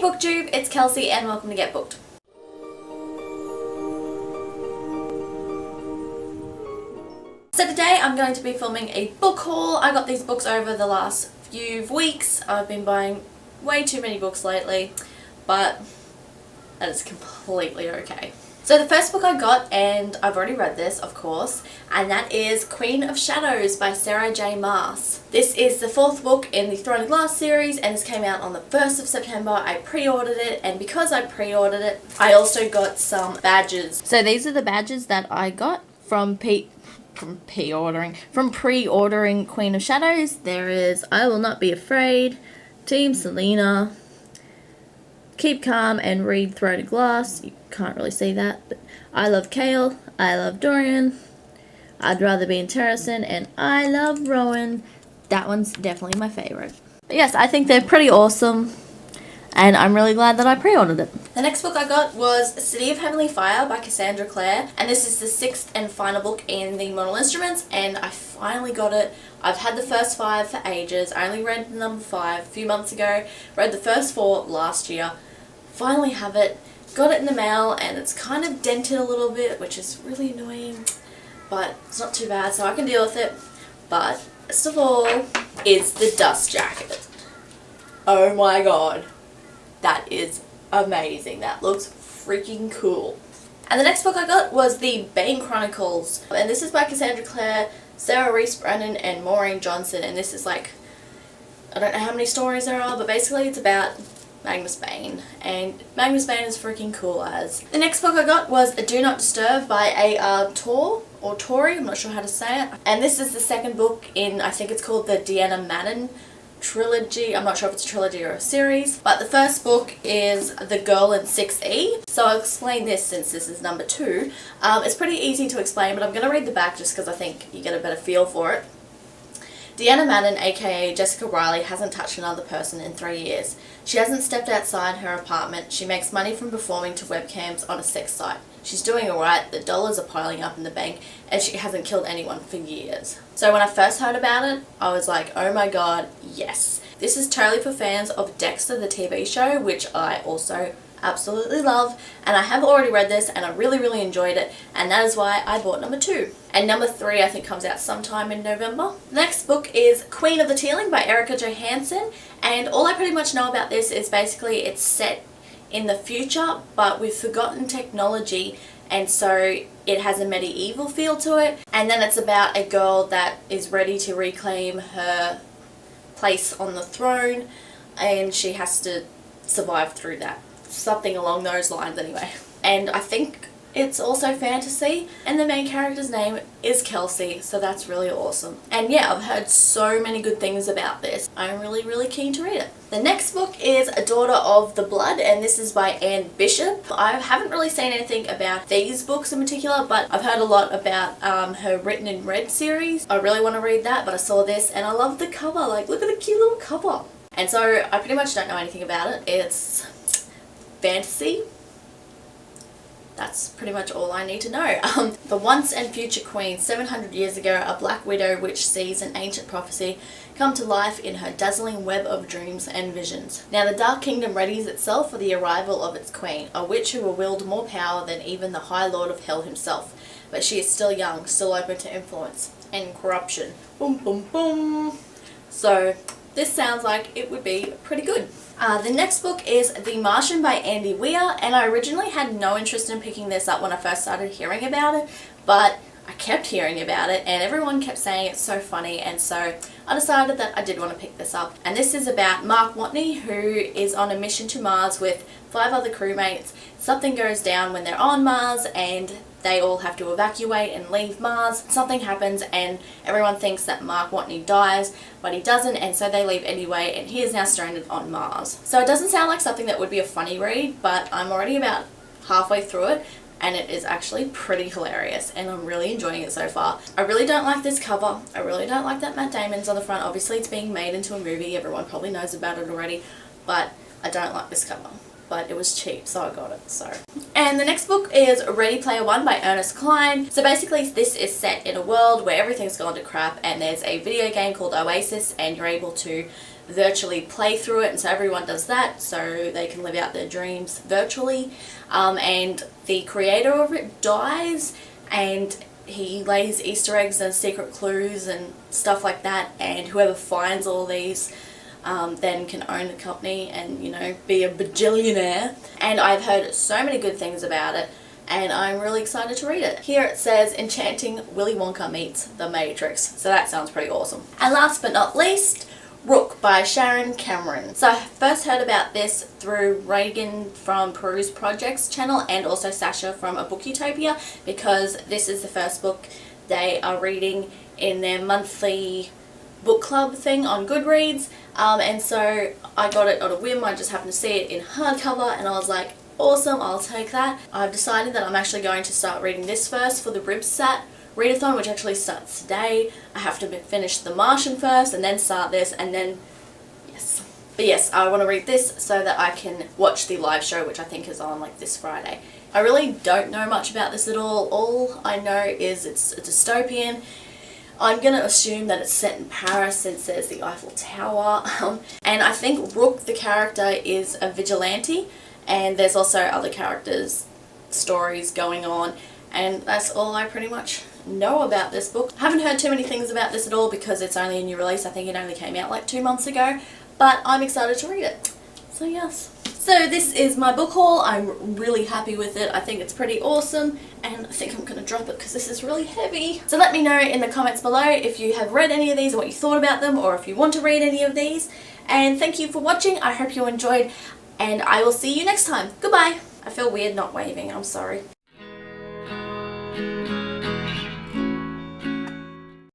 BookTube, it's Kelsey and welcome to Get Booked. So today I'm going to be filming a book haul. I got these books over the last few weeks. I've been buying way too many books lately, but that is completely okay. So the first book I got, and I've already read this of course, and that is Queen of Shadows by Sarah J Maas. This is the fourth book in the Throne of Glass series and this came out on the 1st of September. I pre-ordered it, and because I pre-ordered it, I also got some badges. So these are the badges that I got from pre-ordering Queen of Shadows. There is I Will Not Be Afraid, Team Selena, Keep Calm and Read Throne of Glass. You can't really see that, but I Love Kale, I Love Dorian, I'd Rather Be in Terracin, and I Love Rowan. That one's definitely my favourite. But yes, I think they're pretty awesome, and I'm really glad that I pre-ordered it. The next book I got was City of Heavenly Fire by Cassandra Clare, and this is the 6th and final book in the Mortal Instruments, and I finally got it. I've had the first 5 for ages. I only read number 5 a few months ago, read the first 4 last year. Finally have it, got it in the mail, and it's kind of dented a little bit, which is really annoying, but it's not too bad, so I can deal with it. But best of all is the dust jacket. Oh my god, that is amazing. That looks freaking cool. And the next book I got was the Bane Chronicles, and this is by Cassandra Clare, Sarah Reese Brennan, and Maureen Johnson, and this is like, I don't know how many stories there are, but basically it's about Magnus Bane, and Magnus Bane is freaking cool as. The next book I got was Do Not Disturb by A.R. Torr, or Tory, I'm not sure how to say it. And this is the second book in, I think it's called the Deanna Madden trilogy. I'm not sure if it's a trilogy or a series, but the first book is The Girl in 6E. So I'll explain this since this is number 2. It's pretty easy to explain, but I'm going to read the back just because I think you get a better feel for it. Deanna Madden, aka Jessica Riley, hasn't touched another person in 3 years. She hasn't stepped outside her apartment. She makes money from performing to webcams on a sex site. She's doing alright, the dollars are piling up in the bank, and she hasn't killed anyone for years. So when I first heard about it, I was like, oh my god, yes. This is totally for fans of Dexter the TV show, which I also absolutely love, and I have already read this and I really enjoyed it, and that is why I bought number 2. And number 3 I think comes out sometime in November. The next book is Queen of the Tealing by Erica Johansson, and all I pretty much know about this is basically it's set in the future but with forgotten technology, and so it has a medieval feel to it, and then it's about a girl that is ready to reclaim her place on the throne and she has to survive through that. Something along those lines anyway. And I think it's also fantasy, and the main character's name is Kelsey, so that's really awesome. And yeah, I've heard so many good things about this. I'm really keen to read it. The next book is A Daughter of the Blood, and this is by Anne Bishop. I haven't really seen anything about these books in particular, but I've heard a lot about her Written in Red series. I really want to read that, but I saw this and I love the cover. Like, look at the cute little cover. And so I pretty much don't know anything about it. It's fantasy. That's pretty much all I need to know. The once and future queen, 700 years ago, a black widow which sees an ancient prophecy come to life in her dazzling web of dreams and visions. Now the Dark Kingdom readies itself for the arrival of its queen, a witch who will wield more power than even the High Lord of Hell himself. But she is still young, still open to influence and corruption. Boom boom boom. So this sounds like it would be pretty good. The next book is The Martian by Andy Weir, and I originally had no interest in picking this up when I first started hearing about it, but I kept hearing about it and everyone kept saying it's so funny, and so I decided that I did want to pick this up. And this is about Mark Watney, who is on a mission to Mars with 5 other crewmates. Something goes down when they're on Mars and they all have to evacuate and leave Mars. Something happens and everyone thinks that Mark Watney dies, but he doesn't, and so they leave anyway, and he is now stranded on Mars. So it doesn't sound like something that would be a funny read, but I'm already about halfway through it and it is actually pretty hilarious and I'm really enjoying it so far. I really don't like this cover. I really don't like that Matt Damon's on the front. Obviously it's being made into a movie, everyone probably knows about it already, but I don't like this cover. But it was cheap, so I got it. So, and the next book is Ready Player One by Ernest Cline. So basically this is set in a world where everything's gone to crap and there's a video game called Oasis and you're able to virtually play through it, and so everyone does that so they can live out their dreams virtually. And the creator of it dies, and he lays Easter eggs and secret clues and stuff like that, and whoever finds all these then can own the company and, you know, be a bajillionaire. And I've heard so many good things about it, and I'm really excited to read it. Here it says, Enchanting Willy Wonka meets The Matrix. So that sounds pretty awesome. And last but not least, Rook by Sharon Cameron. So I first heard about this through Reagan from Peru's Projects channel, and also Sasha from A Book Utopia, because this is the first book they are reading in their monthly book club thing on Goodreads. And so I got it on a whim. I just happened to see it in hardcover, and I was like, awesome, I'll take that. I've decided that I'm actually going to start reading this first for the Ribsat readathon, which actually starts today. I have to finish The Martian first and then start this, and then yes. But yes, I want to read this so that I can watch the live show, which I think is on like this Friday. I really don't know much about this at all. All I know is it's a dystopian. I'm going to assume that it's set in Paris since there's the Eiffel Tower. And I think Rook, the character, is a vigilante, and there's also other characters' stories going on, and that's all I pretty much know about this book. I haven't heard too many things about this at all because it's only a new release. I think it only came out like 2 months ago, but I'm excited to read it. So yes. So this is my book haul. I'm really happy with it. I think it's pretty awesome, and I think I'm going to drop it because this is really heavy. So let me know in the comments below if you have read any of these and what you thought about them, or if you want to read any of these. And thank you for watching. I hope you enjoyed, and I will see you next time. Goodbye. I feel weird not waving. I'm sorry.